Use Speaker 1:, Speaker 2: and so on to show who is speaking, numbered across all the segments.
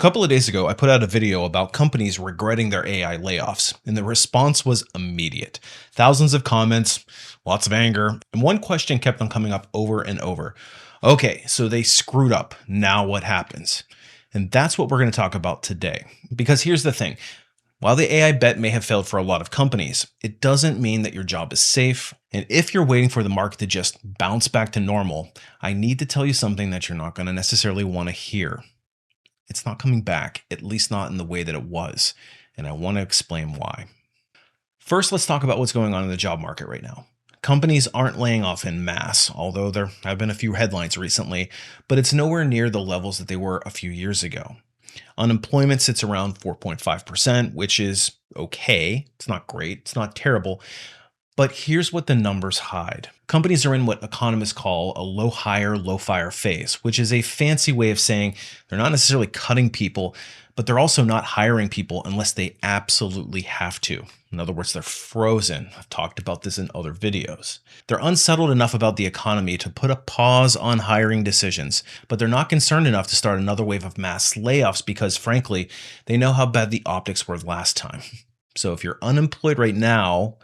Speaker 1: So a couple of days ago, I put out a video about companies regretting their AI layoffs, and the response was immediate. Thousands of comments, lots of anger, and one question kept on coming up over and over. Okay, so they screwed up. Now what happens? And that's what we're going to talk about today. Because here's the thing. While the AI bet may have failed for a lot of companies, it doesn't mean that your job is safe. And if you're waiting for the market to just bounce back to normal, I need to tell you something that you're not going to necessarily want to hear. It's not coming back, at least not in the way that it was. And I want to explain why. First, let's talk about what's going on in the job market right now. Companies aren't laying off en masse, although there have been a few headlines recently, but it's nowhere near the levels that they were a few years ago. Unemployment sits around 4.5%, which is okay. It's not great. It's not terrible. But here's what the numbers hide. Companies are in what economists call a low hire, low fire phase, which is a fancy way of saying they're not necessarily cutting people, but they're also not hiring people unless they absolutely have to. In other words, they're frozen. I've talked about this in other videos. They're unsettled enough about the economy to put a pause on hiring decisions, but they're not concerned enough to start another wave of mass layoffs because, frankly, they know how bad the optics were last time. So if you're unemployed right now,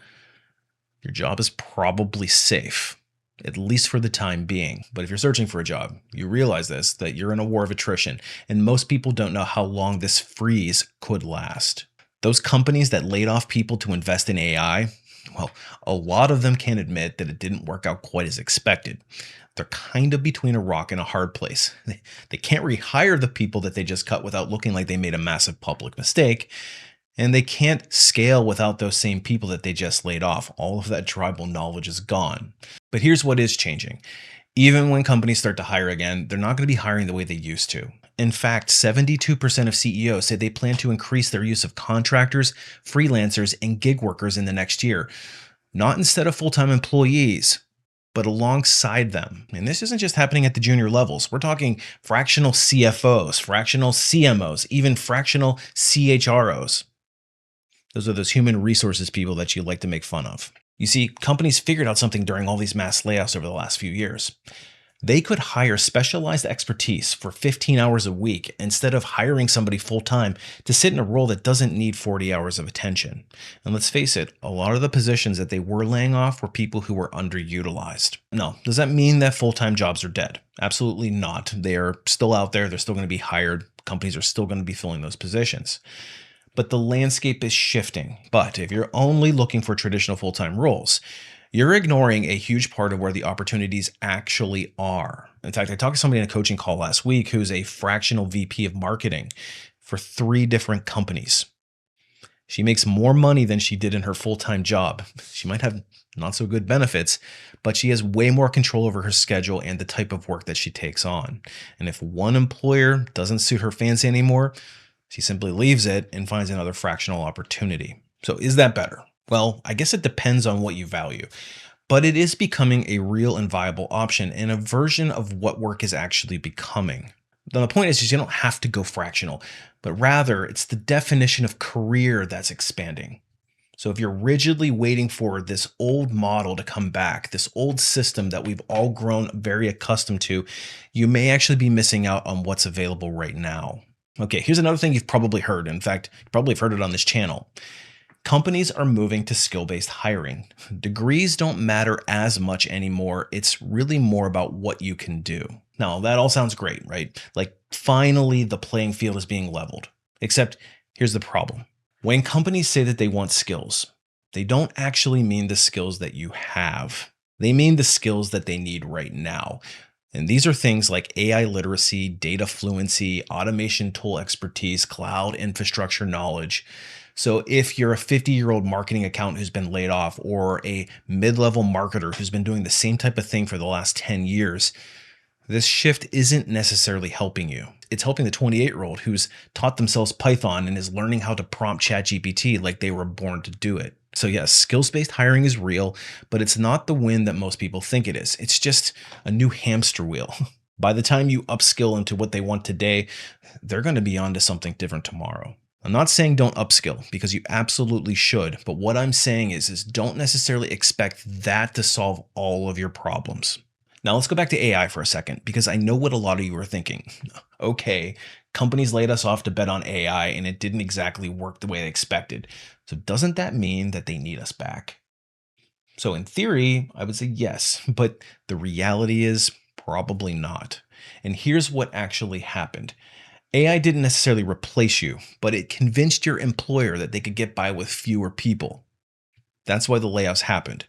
Speaker 1: your job is probably safe, at least for the time being. But if you're searching for a job, you realize that you're in a war of attrition, and most people don't know how long this freeze could last. Those companies that laid off people to invest in AI, well, a lot of them can't admit that it didn't work out quite as expected. They're kind of between a rock and a hard place. They can't rehire the people that they just cut without looking like they made a massive public mistake. And they can't scale without those same people that they just laid off. All of that tribal knowledge is gone. But here's what is changing. Even when companies start to hire again, they're not going to be hiring the way they used to. In fact, 72% of CEOs say they plan to increase their use of contractors, freelancers, and gig workers in the next year. Not instead of full-time employees, but alongside them. And this isn't just happening at the junior levels. We're talking fractional CFOs, fractional CMOs, even fractional CHROs. Those are those human resources people that you like to make fun of. You see, companies figured out something during all these mass layoffs over the last few years. They could hire specialized expertise for 15 hours a week instead of hiring somebody full-time to sit in a role that doesn't need 40 hours of attention. And let's face it, a lot of the positions that they were laying off were people who were underutilized. Now, does that mean that full-time jobs are dead? Absolutely not. They are still out there. They're still going to be hired. Companies are still going to be filling those positions. But the landscape is shifting. But if you're only looking for traditional full-time roles, you're ignoring a huge part of where the opportunities actually are. In fact, I talked to somebody in a coaching call last week who's a fractional VP of marketing for 3 different companies. She makes more money than she did in her full-time job. She might have not so good benefits, but she has way more control over her schedule and the type of work that she takes on. And if one employer doesn't suit her fancy anymore, she simply leaves it and finds another fractional opportunity. So is that better? Well, I guess it depends on what you value, but it is becoming a real and viable option and a version of what work is actually becoming. Now, the point is you don't have to go fractional, but rather it's the definition of career that's expanding. So if you're rigidly waiting for this old model to come back, this old system that we've all grown very accustomed to, you may actually be missing out on what's available right now. Okay, here's another thing you've probably heard. In fact, you probably have heard it on this channel. Companies are moving to skill-based hiring. Degrees don't matter as much anymore. It's really more about what you can do. Now, that all sounds great, right? Like finally the playing field is being leveled. Except here's the problem. When companies say that they want skills, they don't actually mean the skills that you have. They mean the skills that they need right now. And these are things like AI literacy, data fluency, automation tool expertise, cloud infrastructure knowledge. So if you're a 50-year-old marketing accountant who's been laid off or a mid-level marketer who's been doing the same type of thing for the last 10 years, this shift isn't necessarily helping you. It's helping the 28-year-old who's taught themselves Python and is learning how to prompt ChatGPT like they were born to do it. So yes, skills-based hiring is real, but it's not the win that most people think it is. It's just a new hamster wheel. By the time you upskill into what they want today, they're going to be on to something different tomorrow. I'm not saying don't upskill because you absolutely should, but what I'm saying is don't necessarily expect that to solve all of your problems. Now let's go back to AI for a second, because I know what a lot of you are thinking. Okay, companies laid us off to bet on AI and it didn't exactly work the way they expected. So doesn't that mean that they need us back? So in theory, I would say yes, but the reality is probably not. And here's what actually happened. AI didn't necessarily replace you, but it convinced your employer that they could get by with fewer people. That's why the layoffs happened.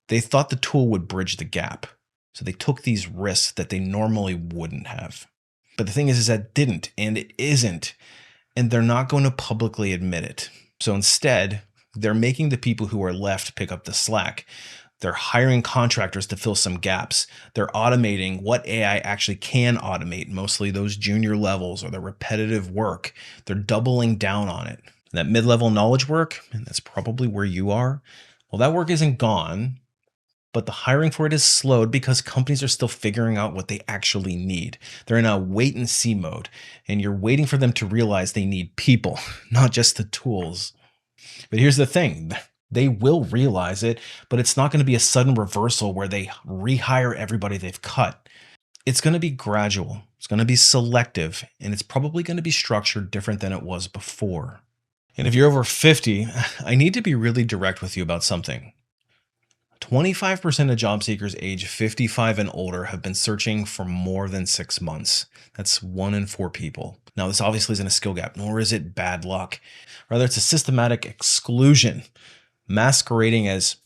Speaker 1: They thought the tool would bridge the gap. So they took these risks that they normally wouldn't have. But the thing is that it didn't, and it isn't. And they're not going to publicly admit it. So instead, they're making the people who are left pick up the slack. They're hiring contractors to fill some gaps. They're automating what AI actually can automate, mostly those junior levels or the repetitive work. They're doubling down on it. That mid-level knowledge work, and that's probably where you are, well, that work isn't gone, but the hiring for it is slowed because companies are still figuring out what they actually need. They're in a wait and see mode, and you're waiting for them to realize they need people, not just the tools. But here's the thing. They will realize it, but it's not going to be a sudden reversal where they rehire everybody they've cut. It's going to be gradual. It's going to be selective, and it's probably going to be structured different than it was before. And if you're over 50, I need to be really direct with you about something. 25% of job seekers age 55 and older have been searching for more than 6 months. That's 1 in 4 people. Now, this obviously isn't a skill gap, nor is it bad luck. Rather, it's a systematic exclusion masquerading as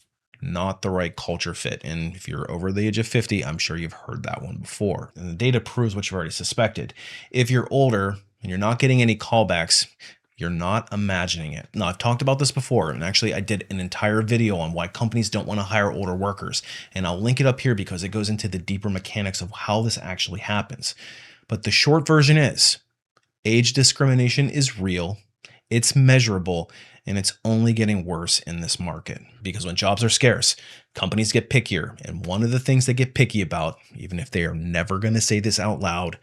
Speaker 1: not the right culture fit. And if you're over the age of 50, I'm sure you've heard that one before. And the data proves what you've already suspected. If you're older and you're not getting any callbacks, you're not imagining it. Now, I've talked about this before, and actually I did an entire video on why companies don't want to hire older workers. And I'll link it up here because it goes into the deeper mechanics of how this actually happens. But the short version is, age discrimination is real, it's measurable, and it's only getting worse in this market. Because when jobs are scarce, companies get pickier. And one of the things they get picky about, even if they are never going to say this out loud,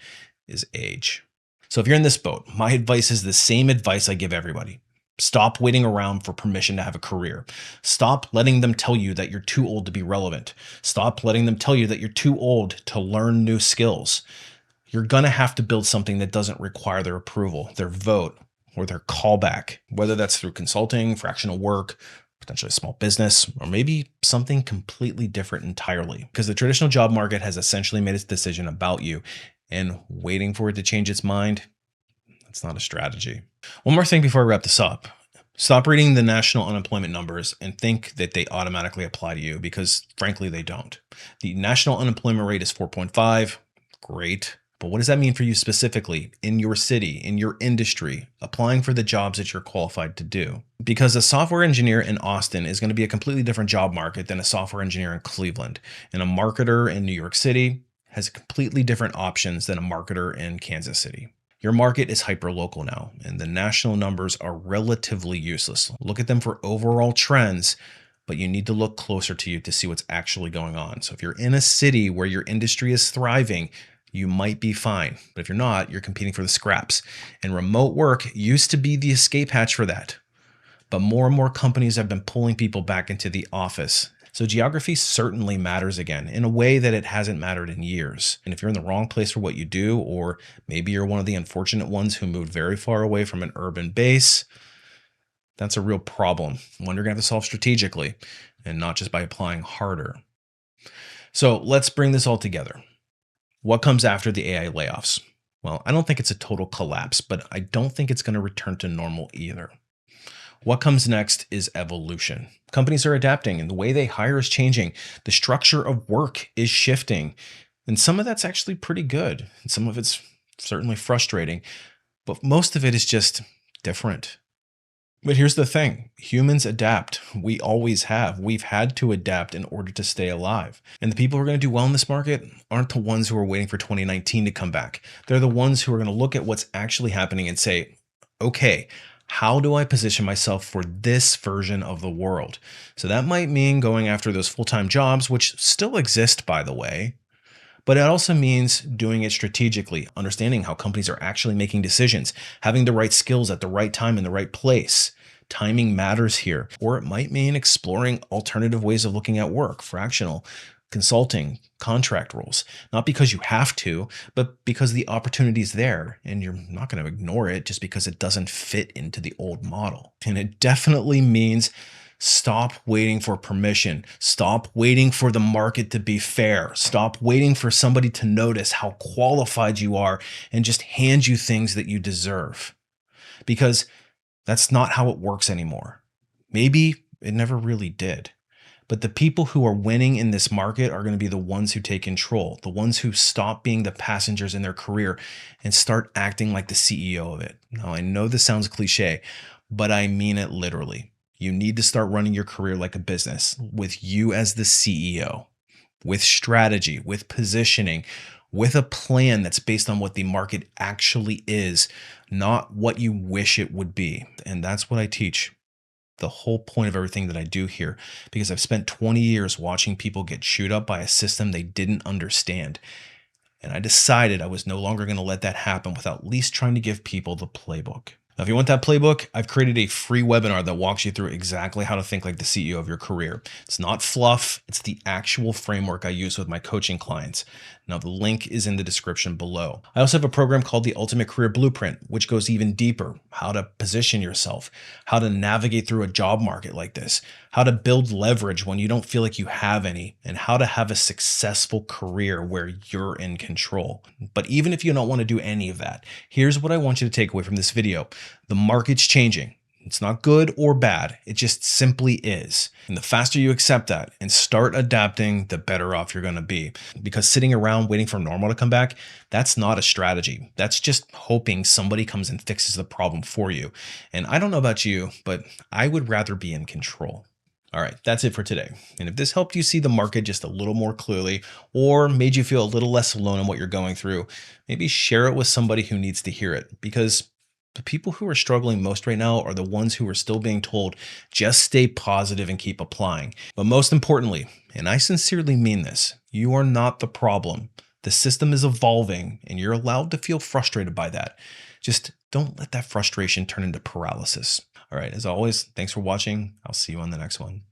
Speaker 1: is age. So if you're in this boat, my advice is the same advice I give everybody. Stop waiting around for permission to have a career. Stop letting them tell you that you're too old to be relevant. Stop letting them tell you that you're too old to learn new skills. You're going to have to build something that doesn't require their approval, their vote, or their callback, whether that's through consulting, fractional work, potentially a small business, or maybe something completely different entirely. Because the traditional job market has essentially made its decision about you, and waiting for it to change its mind, that's not a strategy. One more thing before I wrap this up. Stop reading the national unemployment numbers and think that they automatically apply to you, because frankly, they don't. The national unemployment rate is 4.5. Great. But what does that mean for you specifically in your city, in your industry, applying for the jobs that you're qualified to do? Because a software engineer in Austin is going to be a completely different job market than a software engineer in Cleveland. And a marketer in New York City has completely different options than a marketer in Kansas City. Your market is hyper-local now, and the national numbers are relatively useless. Look at them for overall trends, but you need to look closer to you to see what's actually going on. So if you're in a city where your industry is thriving, you might be fine. But if you're not, you're competing for the scraps. And remote work used to be the escape hatch for that. But more and more companies have been pulling people back into the office. So geography certainly matters again in a way that it hasn't mattered in years. And if you're in the wrong place for what you do, or maybe you're one of the unfortunate ones who moved very far away from an urban base, that's a real problem. One you're going to have to solve strategically and not just by applying harder. So let's bring this all together. What comes after the AI layoffs? Well, I don't think it's a total collapse, but I don't think it's going to return to normal either. What comes next is evolution. Companies are adapting and the way they hire is changing. The structure of work is shifting. And some of that's actually pretty good. And some of it's certainly frustrating, but most of it is just different. But here's the thing. Humans adapt. We always have. We've had to adapt in order to stay alive. And the people who are going to do well in this market aren't the ones who are waiting for 2019 to come back. They're the ones who are going to look at what's actually happening and say, okay, how do I position myself for this version of the world? So that might mean going after those full-time jobs, which still exist, by the way. But it also means doing it strategically, understanding how companies are actually making decisions, having the right skills at the right time in the right place. Timing matters here. Or it might mean exploring alternative ways of looking at work, fractional, consulting, contract roles, not because you have to, but because the opportunity is there and you're not going to ignore it just because it doesn't fit into the old model. And it definitely means stop waiting for permission. Stop waiting for the market to be fair. Stop waiting for somebody to notice how qualified you are and just hand you things that you deserve. Because that's not how it works anymore. Maybe it never really did. But the people who are winning in this market are going to be the ones who take control, the ones who stop being the passengers in their career and start acting like the CEO of it. Now, I know this sounds cliche, but I mean it literally. You need to start running your career like a business with you as the CEO, with strategy, with positioning, with a plan that's based on what the market actually is, not what you wish it would be. And that's what I teach. The whole point of everything that I do here, because I've spent 20 years watching people get chewed up by a system they didn't understand. And I decided I was no longer going to let that happen without at least trying to give people the playbook. Now, if you want that playbook, I've created a free webinar that walks you through exactly how to think like the CEO of your career. It's not fluff. It's the actual framework I use with my coaching clients. Now, the link is in the description below. I also have a program called the Ultimate Career Blueprint, which goes even deeper: how to position yourself, how to navigate through a job market like this, how to build leverage when you don't feel like you have any, and how to have a successful career where you're in control. But even if you don't want to do any of that, here's what I want you to take away from this video. The market's changing. It's not good or bad. It just simply is. And the faster you accept that and start adapting, the better off you're going to be. Because sitting around waiting for normal to come back, that's not a strategy. That's just hoping somebody comes and fixes the problem for you. And I don't know about you, but I would rather be in control. All right, that's it for today. And if this helped you see the market just a little more clearly, or made you feel a little less alone in what you're going through, maybe share it with somebody who needs to hear it. Because the people who are struggling most right now are the ones who are still being told, just stay positive and keep applying. But most importantly, and I sincerely mean this, you are not the problem. The system is evolving and you're allowed to feel frustrated by that. Just don't let that frustration turn into paralysis. All right, as always, thanks for watching. I'll see you on the next one.